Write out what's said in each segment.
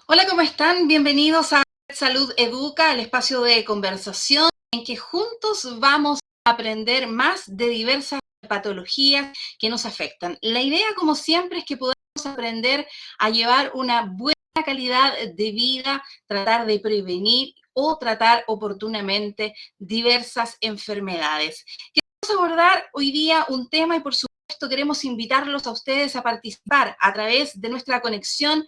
Hola, ¿cómo están? Bienvenidos a Salud Educa, el espacio de conversación en que juntos vamos a aprender más de diversas patologías que nos afectan. La idea, como siempre, es que podamos aprender a llevar una buena calidad de vida, tratar de prevenir o tratar oportunamente diversas enfermedades. Queremos abordar hoy día un tema y, por supuesto, queremos invitarlos a ustedes a participar a través de nuestra conexión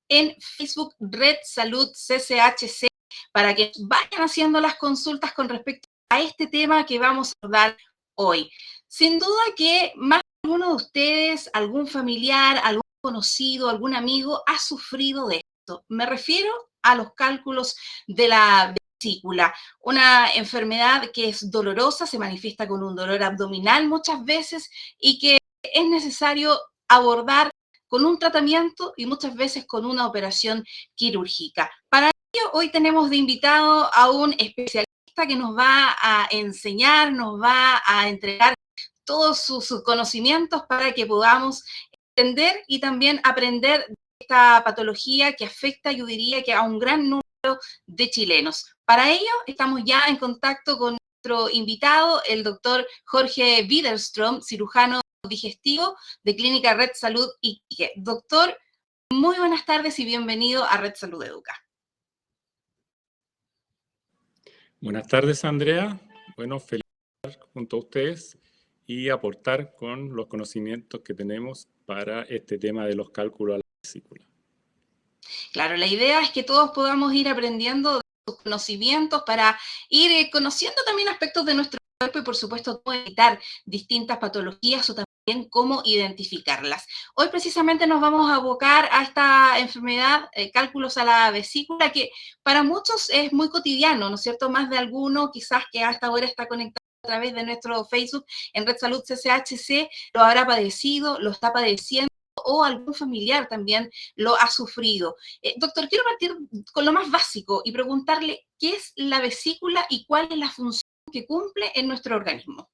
en Facebook Red Salud CCHC para que vayan haciendo las consultas con respecto a este tema que vamos a abordar hoy. Sin duda que más de alguno de ustedes, algún familiar, algún conocido, algún amigo ha sufrido de esto. Me refiero a los cálculos de la vesícula, una enfermedad que es dolorosa, se manifiesta con un dolor abdominal muchas veces y que es necesario abordar con un tratamiento y muchas veces con una operación quirúrgica. Para ello, hoy tenemos de invitado a un especialista que nos va a enseñar, nos va a entregar todos sus conocimientos para que podamos entender y también aprender de esta patología que afecta, yo diría, que a un gran número de chilenos. Para ello, estamos ya en contacto con nuestro invitado, el doctor Jorge Widerström, cirujano digestivo de Clínica Red Salud Iquique. Doctor, muy buenas tardes y bienvenido a Red Salud Educa. Buenas tardes, Andrea. Bueno, feliz estar junto a ustedes y aportar con los conocimientos que tenemos para este tema de los cálculos a la vesícula. Claro, la idea es que todos podamos ir aprendiendo de sus conocimientos para ir conociendo también aspectos de nuestro cuerpo y, por supuesto, cómo evitar distintas patologías o también cómo identificarlas. Hoy precisamente nos vamos a abocar a esta enfermedad, cálculos a la vesícula, que para muchos es muy cotidiano, ¿no es cierto? Más de alguno quizás que hasta ahora está conectado a través de nuestro Facebook en Red Salud CCHC, lo habrá padecido, lo está padeciendo o algún familiar también lo ha sufrido. Doctor, quiero partir con lo más básico y preguntarle qué es la vesícula y cuál es la función que cumple en nuestro organismo.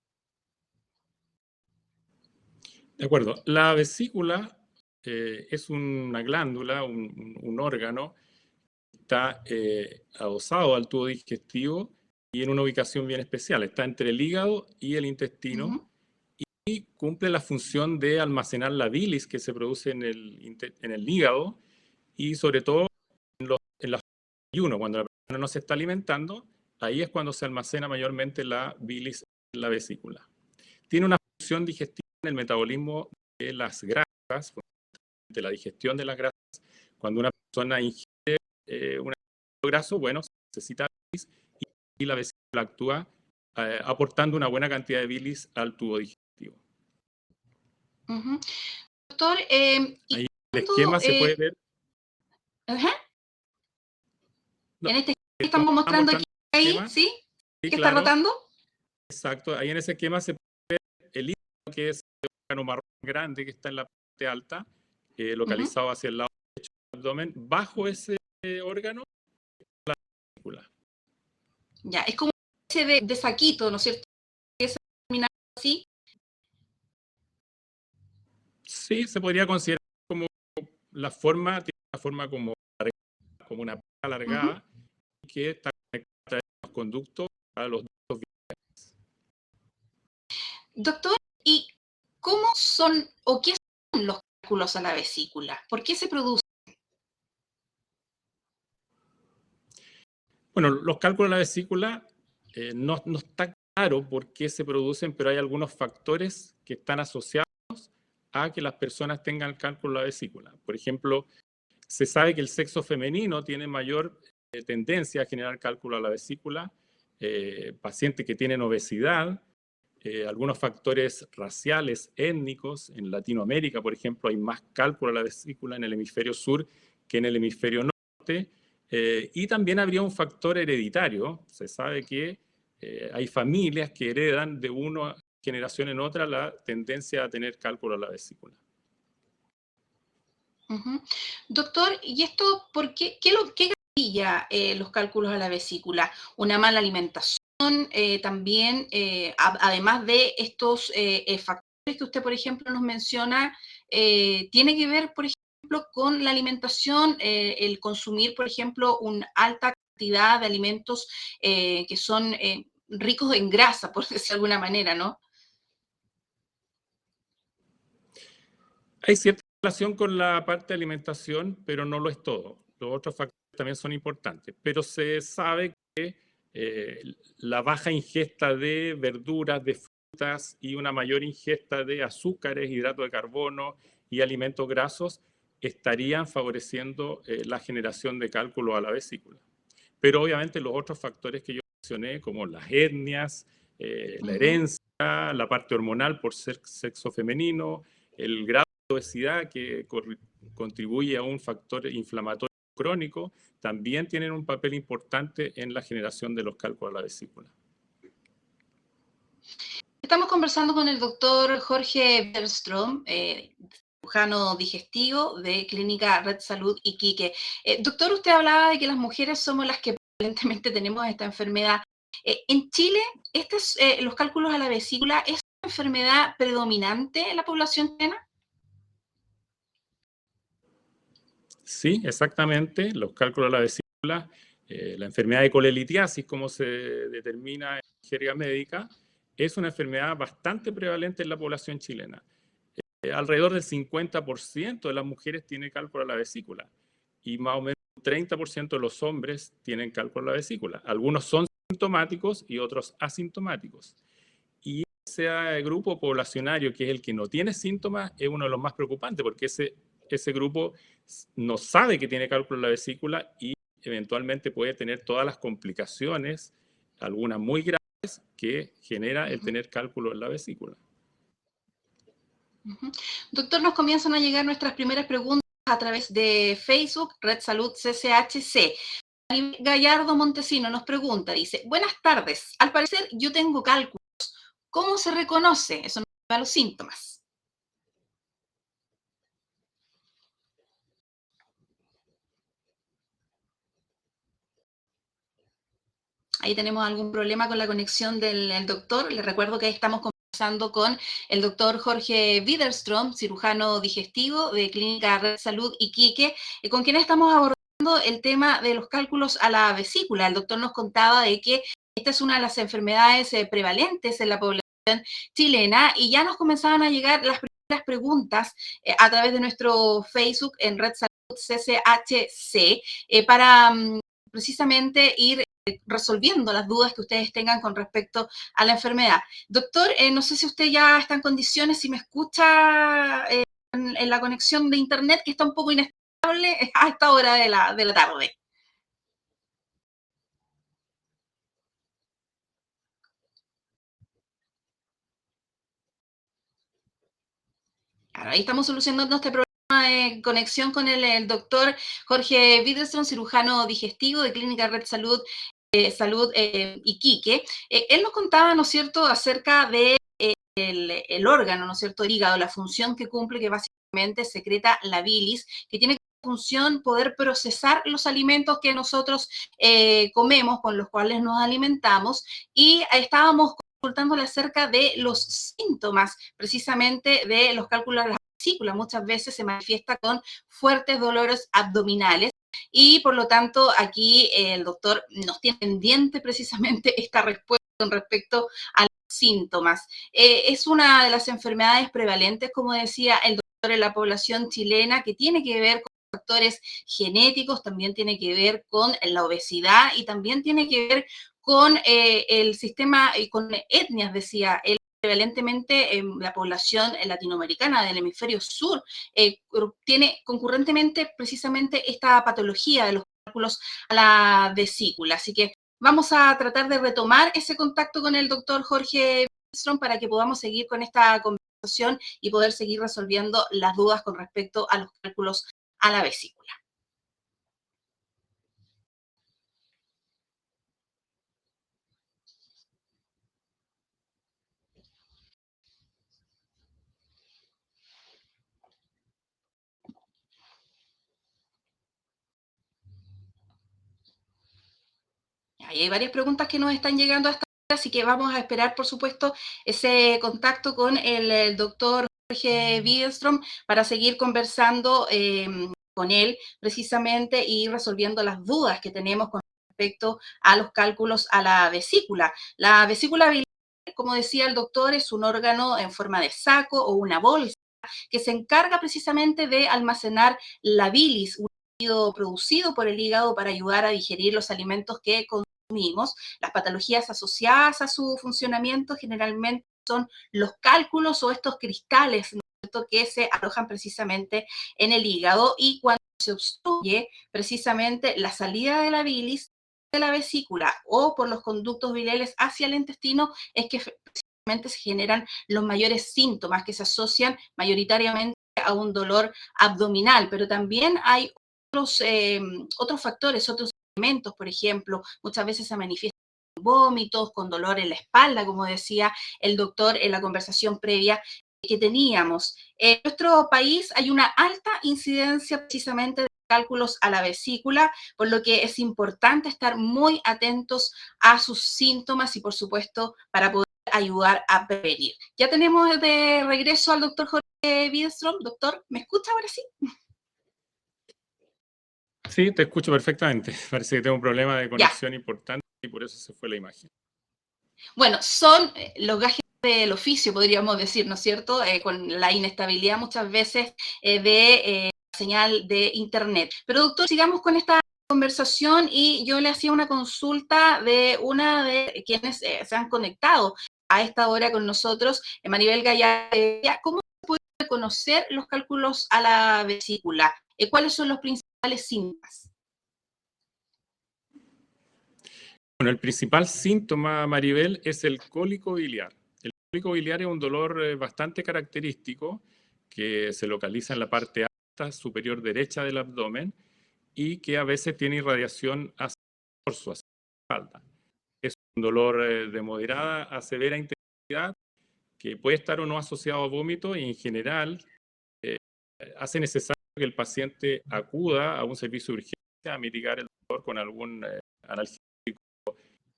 De acuerdo, la vesícula es una glándula, un órgano, está adosado al tubo digestivo y en una ubicación bien especial. Está entre el hígado y el intestino. Ujú. Y cumple la función de almacenar la bilis que se produce en el hígado y sobre todo en la ayuno, cuando la persona no se está alimentando, ahí es cuando se almacena mayormente la bilis en la vesícula. Tiene una función digestiva en el metabolismo de las grasas, de la digestión de las grasas. Cuando una persona ingiere un alimento graso, bueno, se necesita bilis y la vesícula actúa aportando una buena cantidad de bilis al tubo digestivo. Ujú. Doctor, ¿y Ahí el cuándo? esquema se puede ver. Ajá, No, en este como estamos estaba mostrando aquí, mostrando el ahí, esquema, ¿sí? sí, ¿Qué está claro, rotando? exacto. Ahí en ese esquema se puede ver el hígado, que es el órgano marrón grande que está en la parte alta, Ujú. localizado hacia el lado derecho del abdomen. Bajo ese órgano, la vesícula. Ya, es como una especie de saquito, ¿no es cierto? Que es terminado así. Sí, se podría considerar como la forma, tiene una forma como una pera Ujú. alargada que está conectada a través de los conductos a los ductos. Doctor, ¿y cómo son o qué son los cálculos a la vesícula? ¿Por qué se producen? Bueno, los cálculos de la vesícula no está claro por qué se producen, pero hay algunos factores que están asociados a que las personas tengan cálculo de la vesícula. Por ejemplo, se sabe que el sexo femenino tiene mayor tendencia a generar cálculo a la vesícula, pacientes que tienen obesidad, algunos factores raciales, étnicos. En Latinoamérica, por ejemplo, hay más cálculo a la vesícula en el hemisferio sur que en el hemisferio norte. Y también habría un factor hereditario. Se sabe que hay familias que heredan de una generación en otra la tendencia a tener cálculo a la vesícula. Ujú. Doctor, ¿y esto por qué? ¿Qué gatilla los cálculos a la vesícula? ¿Una mala alimentación? También, además de estos factores que usted, por ejemplo, nos menciona, ¿tiene que ver, por ejemplo, ejemplo, con la alimentación, el consumir, por ejemplo, una alta cantidad de alimentos que son ricos en grasa, por decirlo de alguna manera, ¿no? Hay cierta relación con la parte de alimentación, pero no lo es todo. Los otros factores también son importantes, pero se sabe que eh, la baja ingesta de verduras, de frutas y una mayor ingesta de azúcares, hidratos de carbono y alimentos grasos estarían favoreciendo la generación de cálculo a la vesícula. Pero obviamente los otros factores que yo mencioné, como las etnias, la Ujú. herencia, la parte hormonal por ser sexo femenino, el grado de obesidad que contribuye a un factor inflamatorio crónico, también tienen un papel importante en la generación de los cálculos a la vesícula. Estamos conversando con el doctor Jorge Bergström, cirujano digestivo de Clínica Red Salud Iquique. Doctor, usted hablaba de que las mujeres somos las que prevalentemente tenemos esta enfermedad. En Chile, los cálculos a la vesícula, ¿es una enfermedad predominante en la población chilena? Sí, exactamente, los cálculos a la vesícula, la enfermedad de colelitiasis, como se determina en jerga médica, es una enfermedad bastante prevalente en la población chilena. Alrededor del 50% de las mujeres tiene cálculo a la vesícula y más o menos un 30% de los hombres tienen cálculo a la vesícula. Algunos son sintomáticos y otros asintomáticos. Y ese grupo poblacionario, que es el que no tiene síntomas, es uno de los más preocupantes, porque ese grupo no sabe que tiene cálculo en la vesícula y eventualmente puede tener todas las complicaciones, algunas muy graves, que genera el Ujú, tener cálculo en la vesícula. ujú. Doctor, nos comienzan a llegar nuestras primeras preguntas a través de Facebook, Red Salud CCHC. Gallardo Montesino nos pregunta, dice, buenas tardes, al parecer yo tengo cálculo. ¿Cómo se reconoce? Eso nos lleva a los síntomas. Ahí tenemos algún problema con la conexión del doctor. Les recuerdo que estamos conversando con el doctor Jorge Widerström, cirujano digestivo de Clínica Red Salud Iquique, con quien estamos abordando el tema de los cálculos a la vesícula. El doctor nos contaba de que esta es una de las enfermedades prevalentes en la población chilena y ya nos comenzaban a llegar las primeras preguntas a través de nuestro Facebook en Red Salud CCHC para precisamente ir resolviendo las dudas que ustedes tengan con respecto a la enfermedad. Doctor, no sé si usted ya está en condiciones, si me escucha en la conexión de internet, que está un poco inestable a esta hora de la tarde. Claro, ahí estamos solucionando este problema de conexión con el doctor Jorge Widerström, cirujano digestivo de Clínica Red Salud, Salud Iquique. Él nos contaba, ¿no es cierto?, acerca de el órgano, ¿no es cierto?, el hígado, la función que cumple, que básicamente secreta la bilis, que tiene como función poder procesar los alimentos que nosotros comemos, con los cuales nos alimentamos, y estábamos consultándole acerca de los síntomas precisamente de los cálculos de la vesícula. Muchas veces se manifiesta con fuertes dolores abdominales y por lo tanto aquí el doctor nos tiene pendiente precisamente esta respuesta con respecto a los síntomas. Es una de las enfermedades prevalentes, como decía el doctor, en la población chilena, que tiene que ver con factores genéticos, también tiene que ver con la obesidad y también tiene que ver con el sistema, con etnias, decía él. Prevalentemente la población latinoamericana del hemisferio sur tiene concurrentemente precisamente esta patología de los cálculos a la vesícula. Así que vamos a tratar de retomar ese contacto con el doctor Jorge Widerström para que podamos seguir con esta conversación y poder seguir resolviendo las dudas con respecto a los cálculos a la vesícula. Ahí hay varias preguntas que nos están llegando hasta ahora, así que vamos a esperar, por supuesto, ese contacto con el doctor Jorge Widerström para seguir conversando con él precisamente y resolviendo las dudas que tenemos con respecto a los cálculos a la vesícula. La vesícula biliar, como decía el doctor, es un órgano en forma de saco o una bolsa que se encarga precisamente de almacenar la bilis, un líquido producido por el hígado para ayudar a digerir los alimentos que consumimos. Las patologías asociadas a su funcionamiento generalmente son los cálculos o estos cristales, ¿no es cierto?, que se alojan precisamente en el hígado, y cuando se obstruye precisamente la salida de la bilis de la vesícula o por los conductos biliares hacia el intestino, es que precisamente se generan los mayores síntomas que se asocian mayoritariamente a un dolor abdominal, pero también hay otros factores, otros elementos. Por ejemplo, muchas veces se manifiesta vómitos, con dolor en la espalda, como decía el doctor en la conversación previa que teníamos. En nuestro país hay una alta incidencia precisamente de cálculos a la vesícula, por lo que es importante estar muy atentos a sus síntomas y, por supuesto, para poder ayudar a prevenir. Ya tenemos de regreso al doctor Jorge Widerström. Doctor, ¿me escucha ahora sí? Sí, te escucho perfectamente. Parece que tengo un problema de Ya. conexión importante y por eso se fue la imagen. Bueno, son los gajes del oficio, podríamos decir, ¿no es cierto? Con la inestabilidad muchas veces de señal de internet. Pero doctor, sigamos con esta conversación y yo le hacía una consulta de una de quienes se han conectado a esta hora con nosotros, Maribel Gallardo. ¿Cómo se puede reconocer los cálculos a la vesícula? ¿Cuáles son los principales síntomas? Bueno, el principal síntoma, Maribel, es el cólico biliar. El cólico biliar es un dolor bastante característico que se localiza en la parte alta superior derecha del abdomen y que a veces tiene irradiación hacia el torso, hacia la espalda. Es un dolor de moderada a severa intensidad que puede estar o no asociado a vómito y en general hace necesario que el paciente acuda a un servicio de urgencia a mitigar el dolor con algún analgésico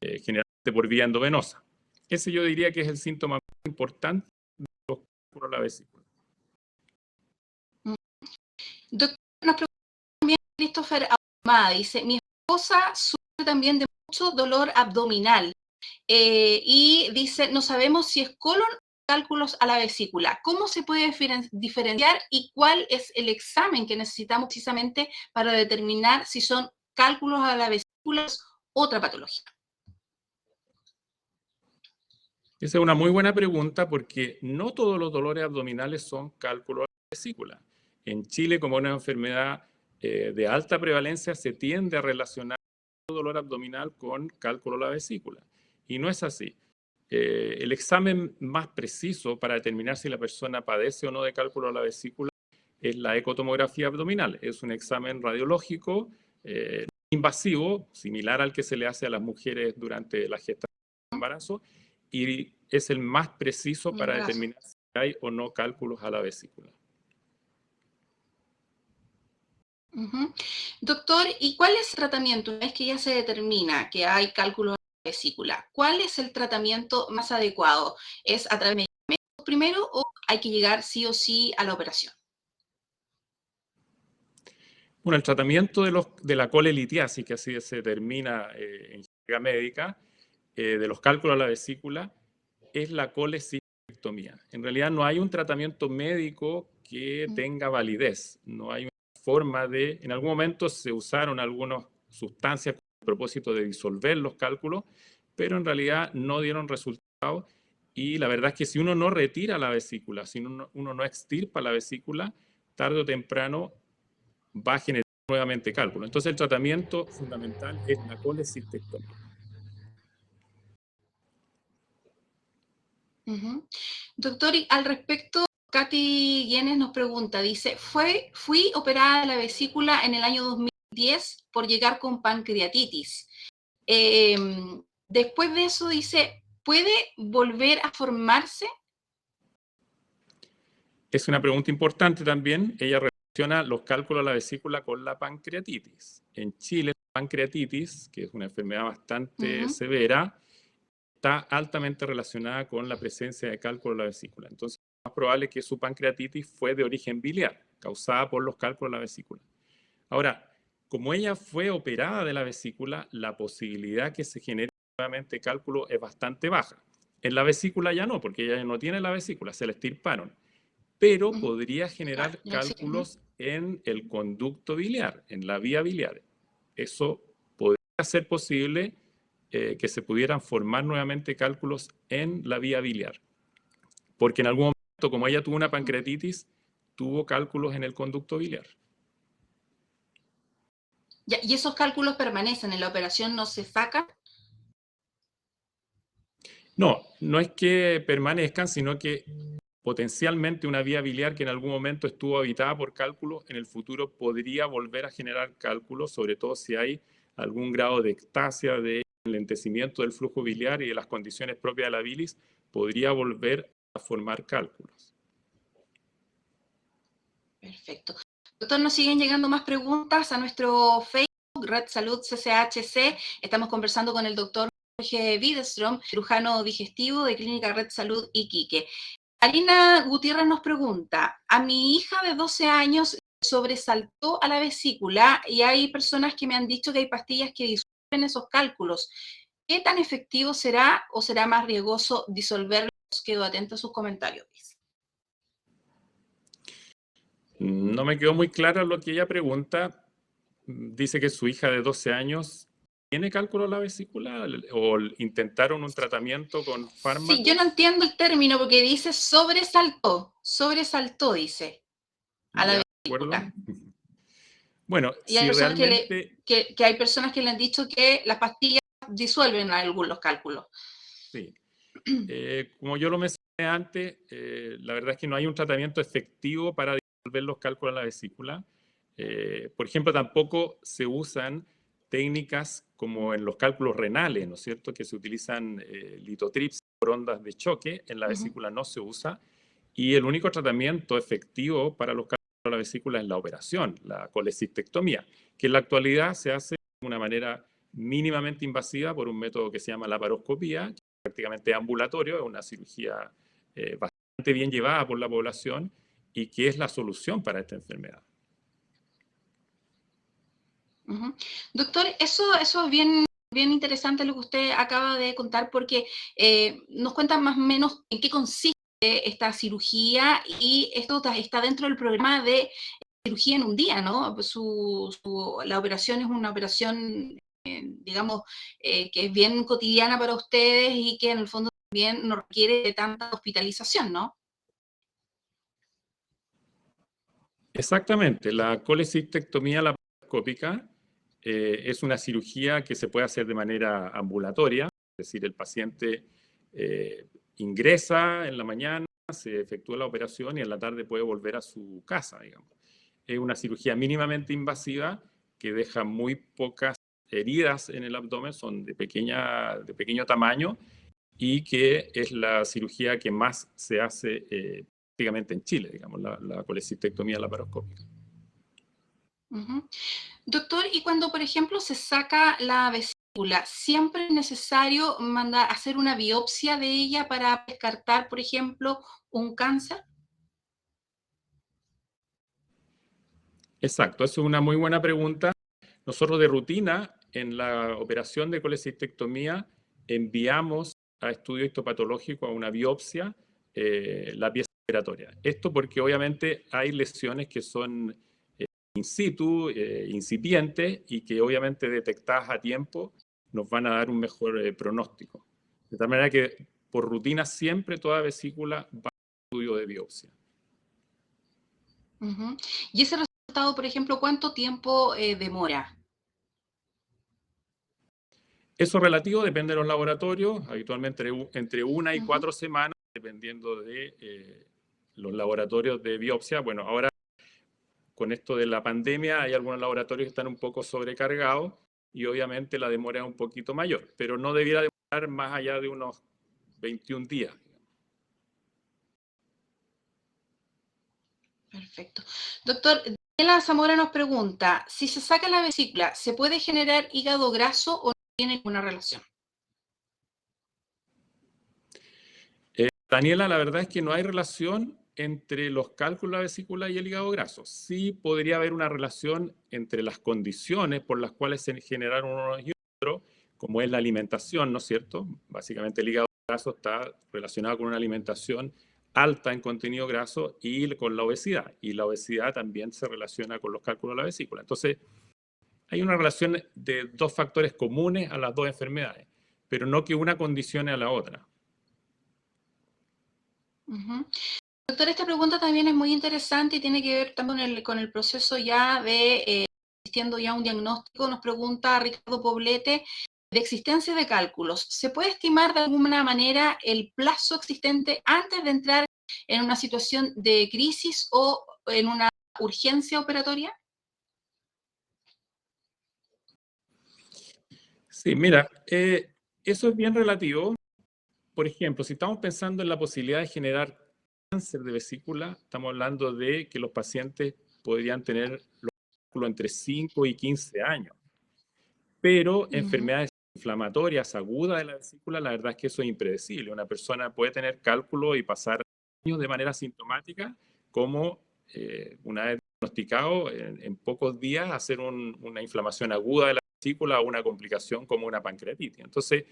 generalmente por vía endovenosa. Ese yo diría que es el síntoma más importante de los cálculos a la vesícula. Doctor, nos pregunta también Christopher Ahumada, dice, mi esposa sufre también de mucho dolor abdominal y dice, no sabemos si es colon o cálculos a la vesícula. ¿Cómo se puede diferenciar y cuál es el examen que necesitamos precisamente para determinar si son cálculos a la vesícula o otra patología? Esa es una muy buena pregunta porque no todos los dolores abdominales son cálculos a la vesícula. En Chile, como una enfermedad de alta prevalencia, se tiende a relacionar el dolor abdominal con cálculo a la vesícula. Y no es así. El examen más preciso para determinar si la persona padece o no de cálculo a la vesícula es la ecotomografía abdominal. Es un examen radiológico invasivo, similar al que se le hace a las mujeres durante la gestación del embarazo, y es el más preciso para determinar si hay o no cálculos a la vesícula. Doctor, ¿y cuál es el tratamiento? Una vez que ya se determina que hay cálculos en la vesícula, ¿cuál es el tratamiento más adecuado? ¿Es a través de medicamentos primero o hay que llegar sí o sí a la operación? Bueno, el tratamiento de la colelitiasis, que así se determina en jerga médica, de los cálculos a la vesícula, es la colecistectomía. En realidad no hay un tratamiento médico que tenga validez, no hay una forma de... En algún momento se usaron algunas sustancias con el propósito de disolver los cálculos, pero en realidad no dieron resultados, y la verdad es que si uno no retira la vesícula, si uno no extirpa la vesícula, tarde o temprano va a generar nuevamente cálculo. Entonces el tratamiento fundamental es la colecistectomía. Doctor, y al respecto, Katy Guinness nos pregunta, dice, fui operada de la vesícula en el año 2010 por llegar con pancreatitis. Después de eso, dice, ¿puede volver a formarse? Es una pregunta importante también. Ella relaciona los cálculos a la vesícula con la pancreatitis. En Chile, la pancreatitis, que es una enfermedad bastante severa, está altamente relacionada con la presencia de cálculo a la vesícula. Entonces, más probable es que su pancreatitis fue de origen biliar, causada por los cálculos de la vesícula. Ahora, como ella fue operada de la vesícula, la posibilidad que se genere nuevamente cálculo es bastante baja. En la vesícula ya no, porque ella no tiene la vesícula, se la extirparon. Pero podría generar cálculos en el conducto biliar, en la vía biliar. Eso podría ser posible que se pudieran formar nuevamente cálculos en la vía biliar. Porque en algún momento, como ella tuvo una pancreatitis, tuvo cálculos en el conducto biliar. ¿Y esos cálculos permanecen? ¿En la operación no se sacan? No, no es que permanezcan, sino que potencialmente una vía biliar que en algún momento estuvo habitada por cálculos, en el futuro podría volver a generar cálculos, sobre todo si hay algún grado de ectasia, de enlentecimiento del flujo biliar y de las condiciones propias de la bilis, podría volver a formar cálculos. Perfecto. Doctor, nos siguen llegando más preguntas a nuestro Facebook, Red Salud CCHC. Estamos conversando con el doctor Jorge Widerström, cirujano digestivo de Clínica Red Salud Iquique. Alina Gutiérrez nos pregunta, a mi hija de 12 años sobresaltó a la vesícula y hay personas que me han dicho que hay pastillas que disuelven esos cálculos. ¿Qué tan efectivo será o será más riesgoso disolverlos? Quedo atento a sus comentarios. No me quedó muy claro lo que ella pregunta. Dice que su hija de 12 años tiene cálculo en la vesícula o intentaron un tratamiento con fármacos. Sí, yo no entiendo el término porque dice sobresaltó dice, a la vesícula. Bueno, y hay si personas realmente... que hay personas que le han dicho que las pastillas disuelven algunos cálculos. Sí. Como yo lo mencioné antes, la verdad es que no hay un tratamiento efectivo para disolver los cálculos en la vesícula. Por ejemplo, tampoco se usan técnicas como en los cálculos renales, ¿no es cierto?, que se utilizan litotripsia por ondas de choque, en la vesícula no se usa, y el único tratamiento efectivo para los cálculos de la vesícula es la operación, la colecistectomía, que en la actualidad se hace de una manera mínimamente invasiva por un método que se llama laparoscopía, que es prácticamente ambulatorio, es una cirugía bastante bien llevada por la población y que es la solución para esta enfermedad. Doctor, eso es bien interesante lo que usted acaba de contar porque nos cuenta más o menos en qué consiste esta cirugía y esto está dentro del programa de cirugía en un día, ¿no? La operación es una operación, digamos, que es bien cotidiana para ustedes y que en el fondo también no requiere de tanta hospitalización, ¿no? Exactamente, la colecistectomía laparoscópica es una cirugía que se puede hacer de manera ambulatoria, es decir, el paciente ingresa en la mañana, se efectúa la operación y en la tarde puede volver a su casa, digamos. Es una cirugía mínimamente invasiva que deja muy pocas heridas en el abdomen, son de pequeño tamaño y que es la cirugía que más se hace prácticamente en Chile, digamos, la colecistectomía laparoscópica. Doctor, y cuando, por ejemplo, se saca la vesícula, ¿siempre es necesario hacer una biopsia de ella para descartar, por ejemplo, un cáncer? Exacto, eso es una muy buena pregunta. Nosotros de rutina, en la operación de colecistectomía, enviamos a estudio histopatológico, a una biopsia, la pieza operatoria. Esto porque obviamente hay lesiones que son in situ, incipientes, y que obviamente detectadas a tiempo nos van a dar un mejor pronóstico. De tal manera que por rutina siempre toda vesícula va a estudio de biopsia. Y ese resultado, por ejemplo, ¿cuánto tiempo demora? Eso relativo depende de los laboratorios, habitualmente entre 1 y 4 semanas, dependiendo de los laboratorios de biopsia. Bueno, ahora con esto de la pandemia hay algunos laboratorios que están un poco sobrecargados y obviamente la demora es un poquito mayor, pero no debiera demorar más allá de unos 21 días. Perfecto. Doctor, Daniela Zamora nos pregunta, si se saca la vesícula, ¿se puede generar hígado graso o no tiene ninguna relación? Daniela, la verdad es que no hay relación entre los cálculos de la vesícula y el hígado graso. Sí podría haber una relación entre las condiciones por las cuales se generaron unos y otros, como es la alimentación, ¿no es cierto? Básicamente el hígado graso está relacionado con una alimentación alta en contenido graso y con la obesidad. Y la obesidad también se relaciona con los cálculos de la vesícula. Entonces, hay una relación de dos factores comunes a las dos enfermedades, pero no que una condicione a la otra. Doctor, esta pregunta también es muy interesante y tiene que ver también con el proceso ya de existiendo ya un diagnóstico. Nos pregunta Ricardo Poblete, de existencia de cálculos, ¿se puede estimar de alguna manera el plazo existente antes de entrar en una situación de crisis o en una urgencia operatoria? Sí, mira, eso es bien relativo. Por ejemplo, si estamos pensando en la posibilidad de generar cáncer de vesícula, estamos hablando de que los pacientes podrían tener los cálculos entre 5 y 15 años. Pero enfermedades inflamatorias agudas de la vesícula, la verdad es que eso es impredecible. Una persona puede tener cálculo y pasar años de manera sintomática, como una vez diagnosticado, en pocos días hacer una inflamación aguda de la vesícula o una complicación como una pancreatitis. Entonces,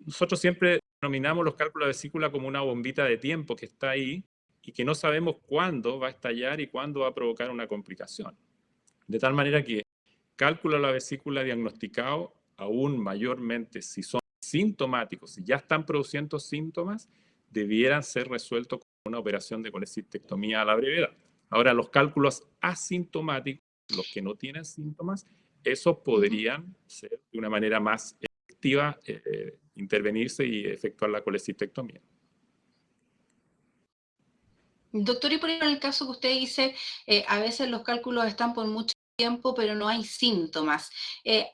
nosotros siempre denominamos los cálculos de vesícula como una bombita de tiempo que está ahí y que no sabemos cuándo va a estallar y cuándo va a provocar una complicación. De tal manera que cálculo de la vesícula diagnosticado, aún mayormente si son sintomáticos, si ya están produciendo síntomas, debieran ser resueltos con una operación de colecistectomía a la brevedad. Ahora, los cálculos asintomáticos, los que no tienen síntomas, esos podrían ser de una manera más efectiva intervenirse y efectuar la colecistectomía. Doctor, y por ejemplo, en el caso que usted dice, a veces los cálculos están por mucho tiempo, pero no hay síntomas.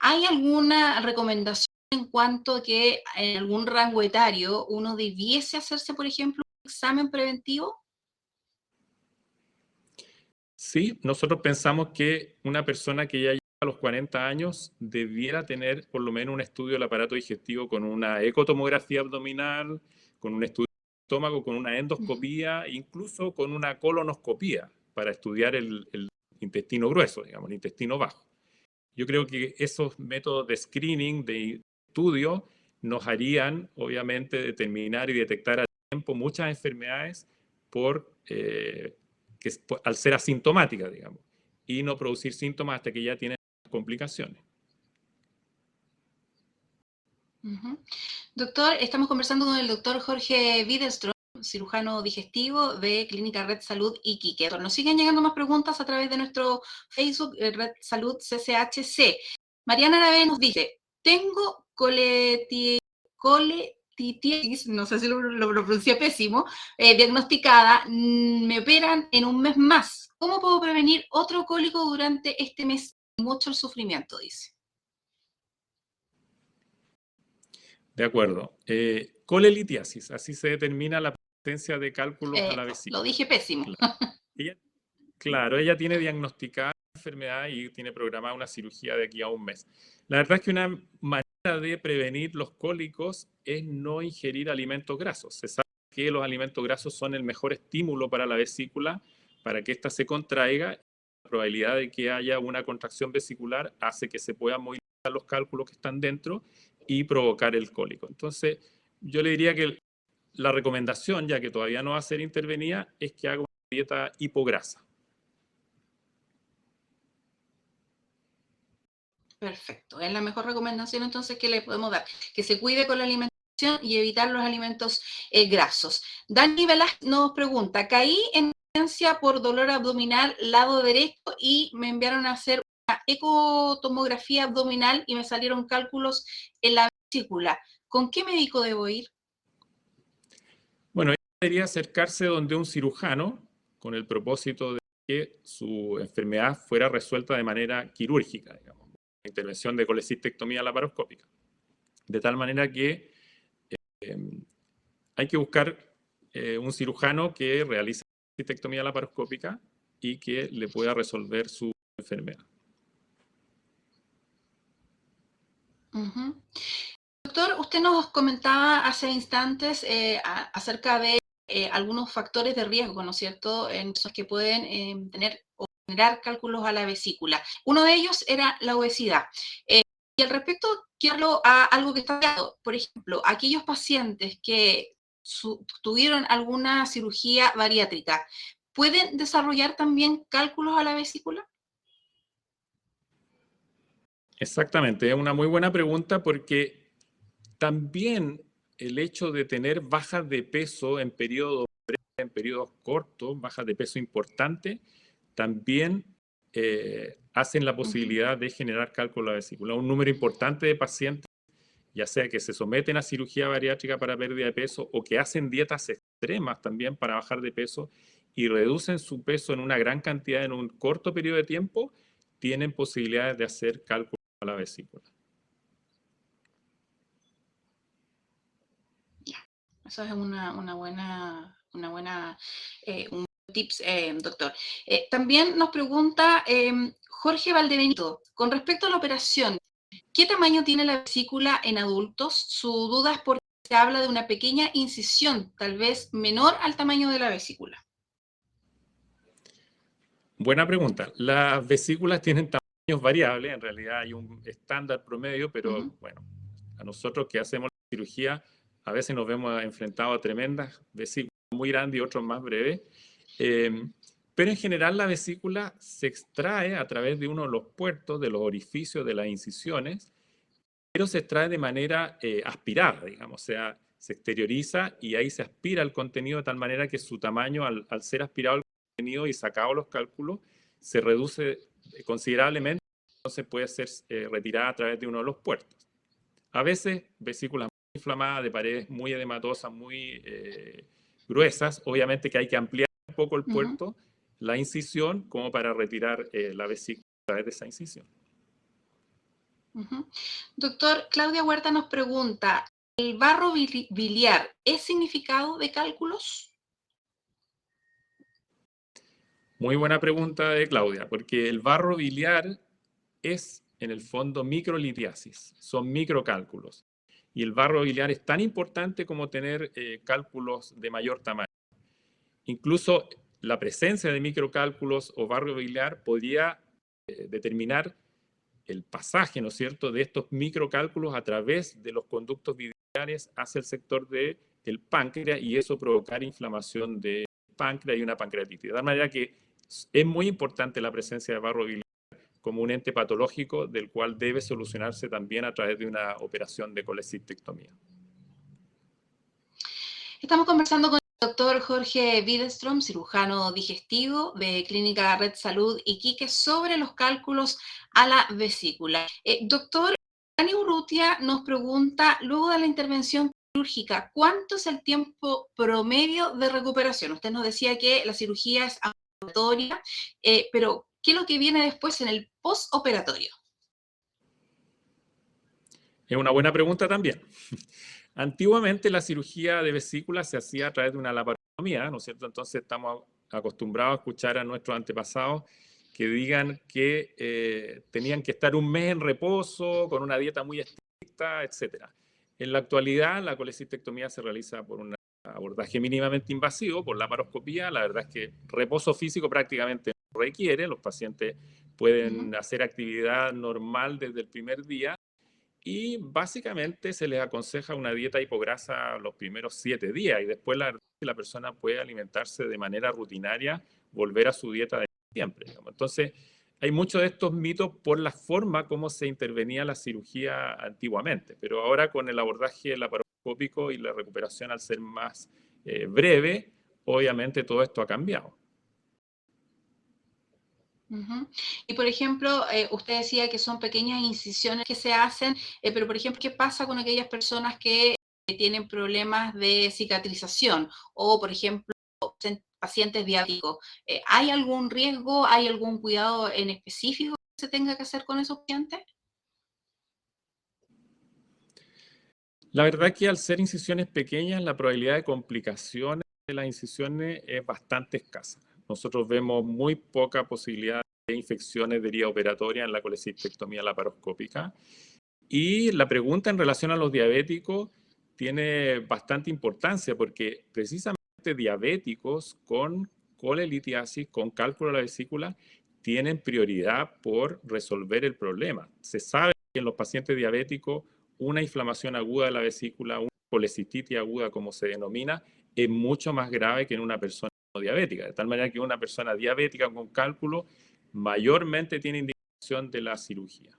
¿Hay alguna recomendación en cuanto a que en algún rango etario uno debiese hacerse, por ejemplo, un examen preventivo? Sí, nosotros pensamos que una persona que ya llega a los 40 años debiera tener por lo menos un estudio del aparato digestivo con una ecotomografía abdominal, con un estudio del estómago, con una endoscopía, incluso con una colonoscopía para estudiar el intestino grueso, digamos, el intestino bajo. Yo creo que esos métodos de screening, de estudio, nos harían, obviamente, determinar y detectar a tiempo muchas enfermedades al ser asintomáticas, digamos, y no producir síntomas hasta que ya tienen complicaciones. Doctor, estamos conversando con el doctor Jorge Widerström, cirujano digestivo de Clínica Red Salud Iquique. Nos siguen llegando más preguntas a través de nuestro Facebook, Red Salud CCHC. Mariana Aravena nos dice, tengo colititis, no sé si lo pronuncié pésimo, diagnosticada, me operan en un mes más. ¿Cómo puedo prevenir otro cólico durante este mes? Mucho el sufrimiento, dice. De acuerdo. Colelitiasis, así se determina la presencia de cálculos a la vesícula. Lo dije pésimo. Claro, ella tiene diagnosticada la enfermedad y tiene programada una cirugía de aquí a un mes. La verdad es que una manera de prevenir los cólicos es no ingerir alimentos grasos. Se sabe que los alimentos grasos son el mejor estímulo para la vesícula, para que ésta se contraiga. La probabilidad de que haya una contracción vesicular hace que se puedan movilizar los cálculos que están dentro y provocar el cólico. Entonces, yo le diría que la recomendación, ya que todavía no va a ser intervenida, es que haga una dieta hipograsa. Perfecto. Es la mejor recomendación entonces que le podemos dar. Que se cuide con la alimentación y evitar los alimentos grasos. Dani Velázquez nos pregunta, caí en emergencia por dolor abdominal lado derecho y me enviaron a hacer una ecotomografía abdominal y me salieron cálculos en la vesícula. ¿Con qué médico debo ir? Bueno, ella debería acercarse donde un cirujano con el propósito de que su enfermedad fuera resuelta de manera quirúrgica, digamos, intervención de colecistectomía laparoscópica. De tal manera que hay que buscar un cirujano que realice colecistectomía laparoscópica y que le pueda resolver su enfermedad. Doctor, usted nos comentaba hace instantes acerca de algunos factores de riesgo, ¿no es cierto?, en personas que pueden tener o generar cálculos a la vesícula. Uno de ellos era la obesidad. Y al respecto, quiero a algo que está claro. Por ejemplo, aquellos pacientes que tuvieron alguna cirugía bariátrica, ¿pueden desarrollar también cálculos a la vesícula? Exactamente, es una muy buena pregunta porque también el hecho de tener bajas de peso en periodos breves, en periodos cortos, bajas de peso importantes, también hacen la Ujú. posibilidad de generar cálculo de la vesícula. Un número importante de pacientes, ya sea que se someten a cirugía bariátrica para pérdida de peso o que hacen dietas extremas también para bajar de peso y reducen su peso en una gran cantidad en un corto periodo de tiempo, tienen posibilidades de hacer cálculo a la vesícula. Eso es un tips, doctor. También nos pregunta Jorge Valdebenito, con respecto a la operación, ¿qué tamaño tiene la vesícula en adultos? Su duda es porque se habla de una pequeña incisión, tal vez menor al tamaño de la vesícula. Buena pregunta. Las vesículas tienen tamaños variables, en realidad hay un estándar promedio, pero Ujú, bueno, a nosotros que hacemos la cirugía, a veces nos vemos enfrentados a tremendas vesículas muy grandes y otros más breves. Eh, pero en general la vesícula se extrae a través de uno de los puertos, de los orificios de las incisiones, pero se extrae de manera aspirada, digamos, o sea, se exterioriza y ahí se aspira el contenido de tal manera que su tamaño, al ser aspirado el contenido y sacado los cálculos, se reduce considerablemente, entonces puede ser retirada a través de uno de los puertos. A veces, vesículas muy inflamadas, de paredes muy edematosas, muy gruesas, obviamente que hay que ampliar un poco el ujú, puerto, la incisión, como para retirar la vesícula a través de esa incisión. ujú. Doctor, Claudia Huerta nos pregunta, ¿el barro biliar es significado de cálculos? Muy buena pregunta de Claudia, porque el barro biliar es en el fondo microlitiasis, son microcálculos. Y el barro biliar es tan importante como tener cálculos de mayor tamaño. Incluso la presencia de microcálculos o barro biliar podría determinar el pasaje, ¿no es cierto?, de estos microcálculos a través de los conductos biliares hacia el sector del páncreas y eso provocar inflamación del páncreas y una pancreatitis. De tal manera que es muy importante la presencia de barro biliar como un ente patológico del cual debe solucionarse también a través de una operación de colecistectomía. Estamos conversando con el doctor Jorge Widerström, cirujano digestivo de Clínica Red Salud Iquique, sobre los cálculos a la vesícula. Doctor, Dani Urrutia nos pregunta, luego de la intervención quirúrgica, ¿cuánto es el tiempo promedio de recuperación? Usted nos decía que la cirugía es ambulatoria, pero ¿qué es lo que viene después en el postoperatorio? Es una buena pregunta también. Antiguamente la cirugía de vesícula se hacía a través de una laparoscopia, ¿no es cierto? Entonces estamos acostumbrados a escuchar a nuestros antepasados que digan que tenían que estar un mes en reposo, con una dieta muy estricta, etc. En la actualidad la colecistectomía se realiza por un abordaje mínimamente invasivo, por laparoscopía. La verdad es que reposo físico prácticamente no requiere, los pacientes Ujú. pueden hacer actividad normal desde el primer día y básicamente se les aconseja una dieta hipograsa los primeros 7 días y después la persona puede alimentarse de manera rutinaria, volver a su dieta de siempre, digamos. Entonces, hay muchos de estos mitos por la forma como se intervenía la cirugía antiguamente, pero ahora con el abordaje laparoscópico y la recuperación al ser más breve, obviamente todo esto ha cambiado. Ujú. Y por ejemplo, usted decía que son pequeñas incisiones que se hacen, pero por ejemplo, ¿qué pasa con aquellas personas que tienen problemas de cicatrización o, por ejemplo, pacientes diabéticos? ¿Hay algún riesgo, hay algún cuidado en específico que se tenga que hacer con esos pacientes? La verdad que al ser incisiones pequeñas, la probabilidad de complicaciones de las incisiones es bastante escasa. Nosotros vemos muy poca posibilidad de infecciones de herida operatoria en la colecistectomía laparoscópica. Y la pregunta en relación a los diabéticos tiene bastante importancia porque precisamente diabéticos con colelitiasis, con cálculo de la vesícula, tienen prioridad por resolver el problema. Se sabe que en los pacientes diabéticos una inflamación aguda de la vesícula, una colecistitis aguda como se denomina, es mucho más grave que en una persona no diabética. De tal manera que una persona diabética con cálculo mayormente tiene indicación de la cirugía.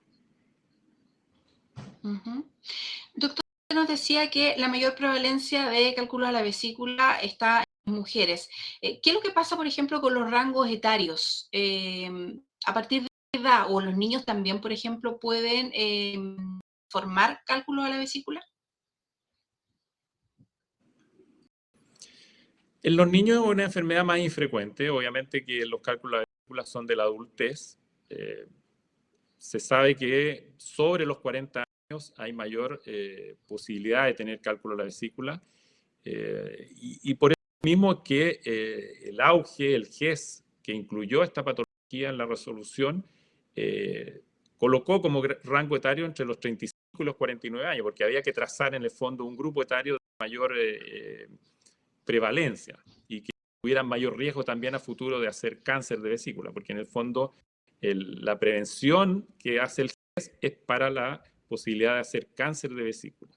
Doctor, nos decía que la mayor prevalencia de cálculos a la vesícula está en mujeres. ¿Qué es lo que pasa, por ejemplo, con los rangos etarios? ¿A partir de qué edad o los niños también, por ejemplo, pueden formar cálculos a la vesícula? En los niños es una enfermedad más infrecuente. Obviamente que los cálculos de la vesícula son de la adultez. Se sabe que sobre los 40 años hay mayor posibilidad de tener cálculo de la vesícula. Y por eso mismo que el auge, el GES, que incluyó esta patología en la resolución, colocó como rango etario entre los 35 y los 49 años, porque había que trazar en el fondo un grupo etario de mayor prevalencia y que tuvieran mayor riesgo también a futuro de hacer cáncer de vesícula, porque en el fondo la prevención que hace el GES es para la posibilidad de hacer cáncer de vesícula.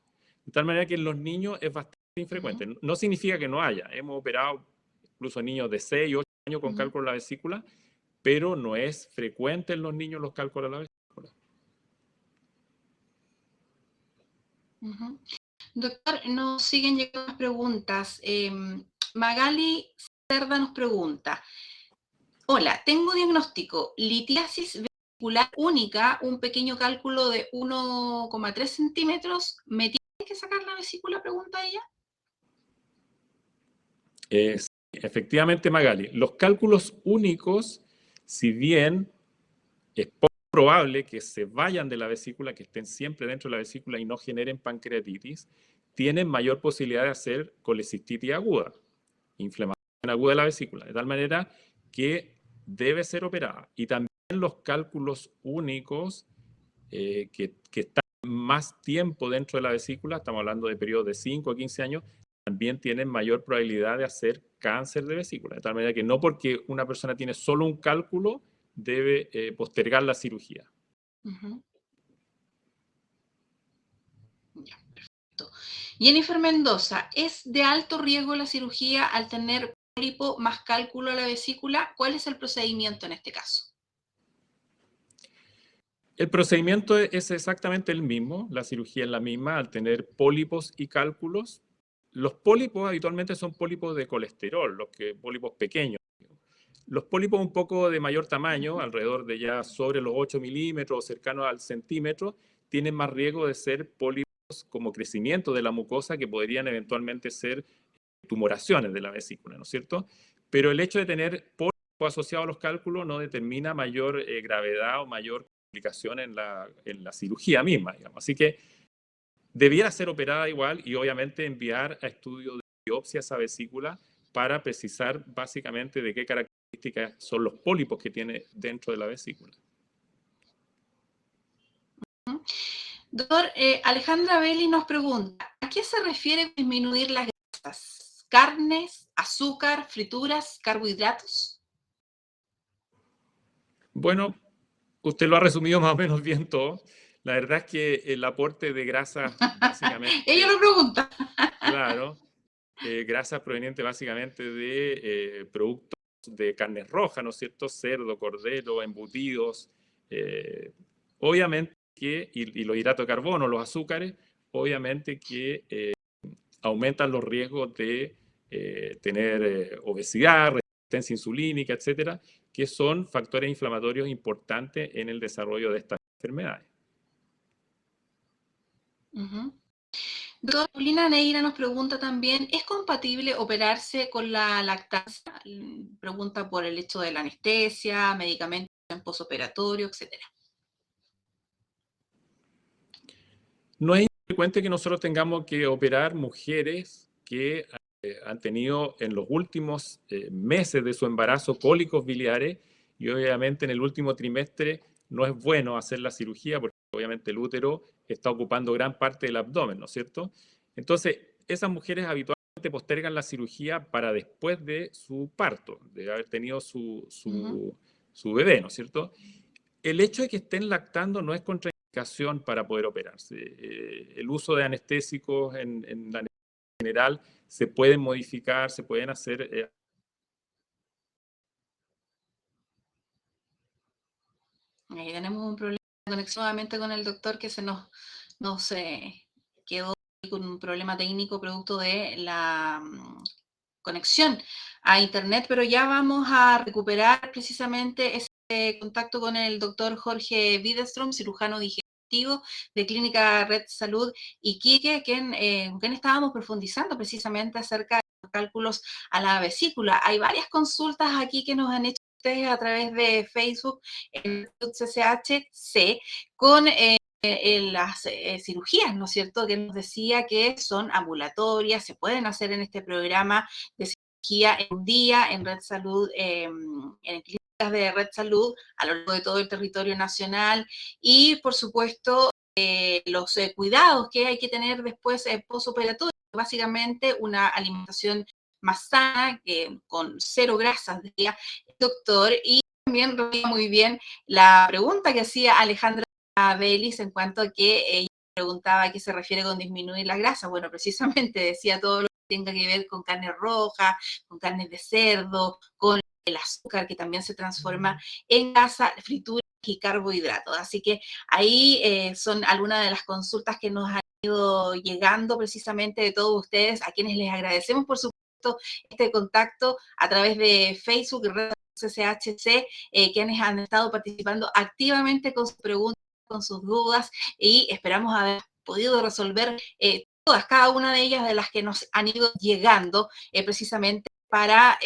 De tal manera que en los niños es bastante infrecuente. No significa que no haya. Hemos operado incluso niños de 6 y 8 años con cálculo de la vesícula, pero no es frecuente en los niños los cálculos de la vesícula. Doctor, nos siguen llegando más preguntas. Magali Cerda nos pregunta, hola, tengo diagnóstico, litiasis vesicular única, un pequeño cálculo de 1,3 centímetros, ¿me tiene que sacar la vesícula? Pregunta ella. Efectivamente, Magali, los cálculos únicos, si bien es poco probable que se vayan de la vesícula, que estén siempre dentro de la vesícula y no generen pancreatitis, tienen mayor posibilidad de hacer colecistitis aguda, inflamación aguda de la vesícula, de tal manera que debe ser operada. Y también los cálculos únicos que están más tiempo dentro de la vesícula, estamos hablando de periodos de 5 a 15 años, también tienen mayor probabilidad de hacer cáncer de vesícula. De tal manera que no porque una persona tiene solo un cálculo, debe postergar la cirugía. Ya, perfecto. Jennifer Mendoza, ¿es de alto riesgo la cirugía al tener pólipo más cálculo a la vesícula? ¿Cuál es el procedimiento en este caso? El procedimiento es exactamente el mismo, la cirugía es la misma al tener pólipos y cálculos. Los pólipos habitualmente son pólipos de colesterol, pólipos pequeños. Los pólipos un poco de mayor tamaño, alrededor de ya sobre los 8 milímetros o cercanos al centímetro, tienen más riesgo de ser pólipos como crecimiento de la mucosa que podrían eventualmente ser tumoraciones de la vesícula, ¿no es cierto? Pero el hecho de tener pólipos asociados a los cálculos no determina mayor gravedad o mayor complicación en la cirugía misma, digamos. Así que debiera ser operada igual y obviamente enviar a estudio de biopsia esa vesícula para precisar básicamente de qué características son los pólipos que tiene dentro de la vesícula. Doctor, Alejandra Belli nos pregunta, ¿a qué se refiere disminuir las grasas? ¿Carnes, azúcar, frituras, carbohidratos? Bueno, usted lo ha resumido más o menos bien todo. La verdad es que el aporte de grasas básicamente... Ella lo pregunta. Claro, grasas provenientes básicamente de productos de carne roja, ¿no es cierto? Cerdo, cordero, embutidos. Obviamente que, y los hidratos de carbono, los azúcares, obviamente que aumentan los riesgos de tener obesidad, resistencia insulínica, etcétera, que son factores inflamatorios importantes en el desarrollo de estas enfermedades. Doctora Paulina Neira nos pregunta también, ¿es compatible operarse con la lactancia? Pregunta por el hecho de la anestesia, medicamentos en posoperatorio, etcétera. No es infrecuente que nosotros tengamos que operar mujeres que han tenido en los últimos meses de su embarazo cólicos biliares y obviamente en el último trimestre no es bueno hacer la cirugía porque obviamente el útero está ocupando gran parte del abdomen, ¿no es cierto? Entonces, esas mujeres habitualmente postergan la cirugía para después de su parto, de haber tenido su bebé, ¿no es cierto? El hecho de que estén lactando no es contraindicación para poder operarse. El uso de anestésicos en la general se pueden modificar, se pueden hacer. Ahí tenemos un problema de conexión nuevamente con el doctor que nos quedó con un problema técnico producto de la conexión a internet, pero ya vamos a recuperar precisamente ese contacto con el doctor Jorge Widerström, cirujano digestivo de Clínica Red Salud Iquique, quien estábamos profundizando precisamente acerca de los cálculos a la vesícula. Hay varias consultas aquí que nos han hecho ustedes a través de Facebook en CCHC con las cirugías, ¿no es cierto?, que nos decía que son ambulatorias, se pueden hacer en este programa de cirugía en un día en Red Salud, en clínicas de Red Salud a lo largo de todo el territorio nacional y, por supuesto, los cuidados que hay que tener después postoperatorio, básicamente una alimentación más sana, con cero grasas, decía el doctor, y también muy bien la pregunta que hacía Alejandra Belis en cuanto a que ella preguntaba a qué se refiere con disminuir la grasa. Bueno, precisamente decía todo lo que tenga que ver con carne roja, con carnes de cerdo, con el azúcar que también se transforma en grasa, frituras y carbohidratos. Así que ahí son algunas de las consultas que nos han ido llegando precisamente de todos ustedes, a quienes les agradecemos, por supuesto, este contacto a través de Facebook, CCHC, quienes han estado participando activamente con sus preguntas, con sus dudas, y esperamos haber podido resolver todas, cada una de ellas de las que nos han ido llegando precisamente para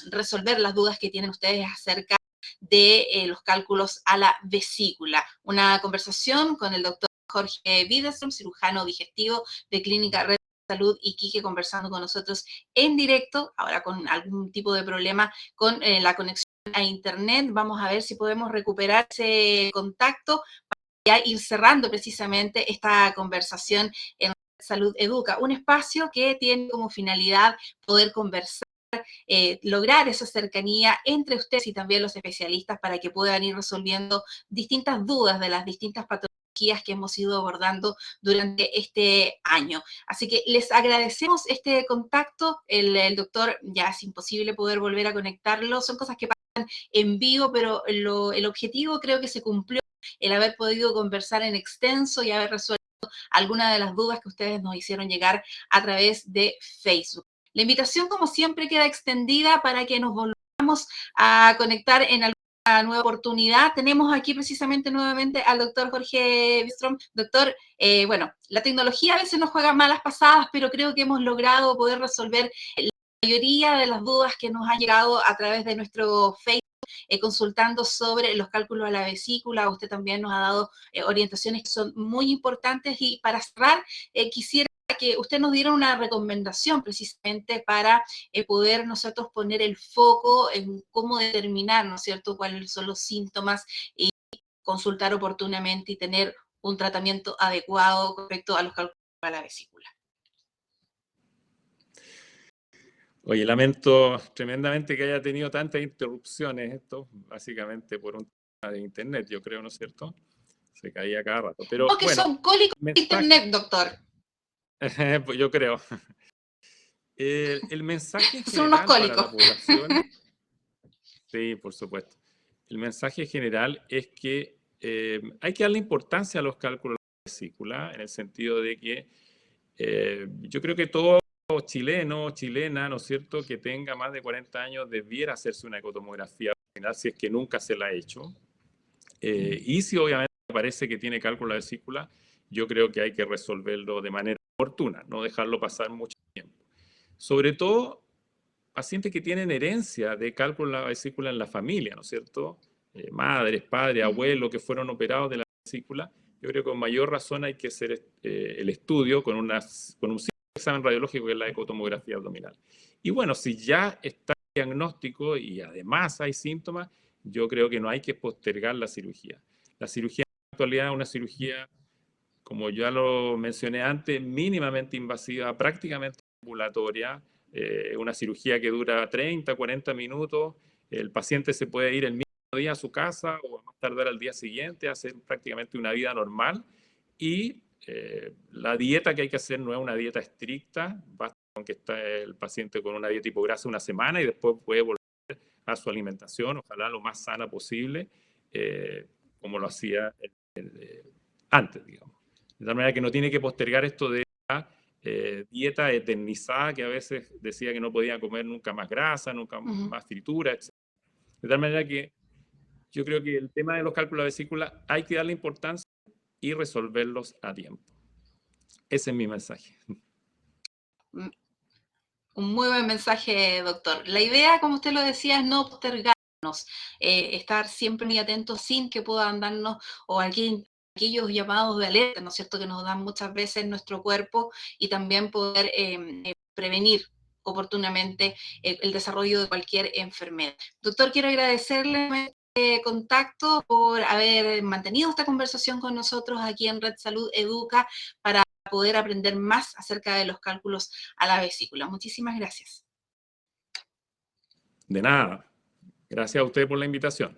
resolver las dudas que tienen ustedes acerca de los cálculos a la vesícula. Una conversación con el doctor Jorge Widerström, cirujano digestivo de Clínica Red Salud Iquique, conversando con nosotros en directo, ahora con algún tipo de problema con la conexión a internet. Vamos a ver si podemos recuperar ese contacto para ya ir cerrando precisamente esta conversación en Salud Educa, un espacio que tiene como finalidad poder conversar, lograr esa cercanía entre ustedes y también los especialistas para que puedan ir resolviendo distintas dudas de las distintas patologías que hemos ido abordando durante este año. Así que les agradecemos este contacto. El doctor, ya es imposible poder volver a conectarlo, son cosas que pasan en vivo, pero el objetivo creo que se cumplió, el haber podido conversar en extenso y haber resuelto algunas de las dudas que ustedes nos hicieron llegar a través de Facebook. La invitación, como siempre, queda extendida para que nos volvamos a conectar en alguna nueva oportunidad. Tenemos aquí precisamente nuevamente al doctor Jorge Widerström. Doctor, bueno, la tecnología a veces nos juega malas pasadas, pero creo que hemos logrado poder resolver la mayoría de las dudas que nos han llegado a través de nuestro Facebook. Consultando sobre los cálculos a la vesícula. Usted también nos ha dado orientaciones que son muy importantes, y para cerrar, quisiera que usted nos diera una recomendación precisamente para poder nosotros poner el foco en cómo determinar, ¿no es cierto?, cuáles son los síntomas y consultar oportunamente y tener un tratamiento adecuado respecto a los cálculos a la vesícula. Oye, lamento tremendamente que haya tenido tantas interrupciones esto, básicamente por un tema de internet, yo creo, ¿no es cierto? Se caía cada rato. Pero No, que bueno, son cólicos de mensaje, internet, doctor. pues yo creo. El mensaje en Son unos general para cólicos. la población, sí, por supuesto. El mensaje general es que hay que darle importancia a los cálculos de la vesícula, en el sentido de que yo creo que todo chileno, chilena, ¿no es cierto?, que tenga más de 40 años debiera hacerse una ecotomografía vaginal si es que nunca se la ha hecho. Y si obviamente parece que tiene cálculo de la vesícula, yo creo que hay que resolverlo de manera oportuna, no dejarlo pasar mucho tiempo. Sobre todo, pacientes que tienen herencia de cálculo de la vesícula en la familia, ¿no es cierto? Madres, padres, abuelos que fueron operados de la vesícula, yo creo que con mayor razón hay que hacer el estudio con un examen radiológico que es la ecotomografía abdominal. Y bueno, si ya está el diagnóstico y además hay síntomas, yo creo que no hay que postergar la cirugía. La cirugía en la actualidad es una cirugía, como ya lo mencioné antes, mínimamente invasiva, prácticamente ambulatoria, una cirugía que dura 30, 40 minutos, el paciente se puede ir el mismo día a su casa o a más tardar al día siguiente, a hacer prácticamente una vida normal, y la dieta que hay que hacer no es una dieta estricta, basta con que esté el paciente con una dieta hipograsa una semana y después puede volver a su alimentación, ojalá lo más sana posible, como lo hacía antes, digamos. De tal manera que no tiene que postergar esto de la dieta eternizada, que a veces decía que no podía comer nunca más grasa, nunca más fritura, etc. De tal manera que yo creo que el tema de los cálculos de vesícula hay que darle importancia y resolverlos a tiempo. Ese es mi mensaje. Un muy buen mensaje, doctor. La idea, como usted lo decía, es no postergarnos, estar siempre muy atentos sin que puedan darnos o aquellos llamados de alerta, ¿no es cierto?, que nos dan muchas veces nuestro cuerpo, y también poder prevenir oportunamente el desarrollo de cualquier enfermedad. Doctor, quiero agradecerle contacto por haber mantenido esta conversación con nosotros aquí en Red Salud Educa para poder aprender más acerca de los cálculos a la vesícula. Muchísimas gracias. De nada. Gracias a usted por la invitación.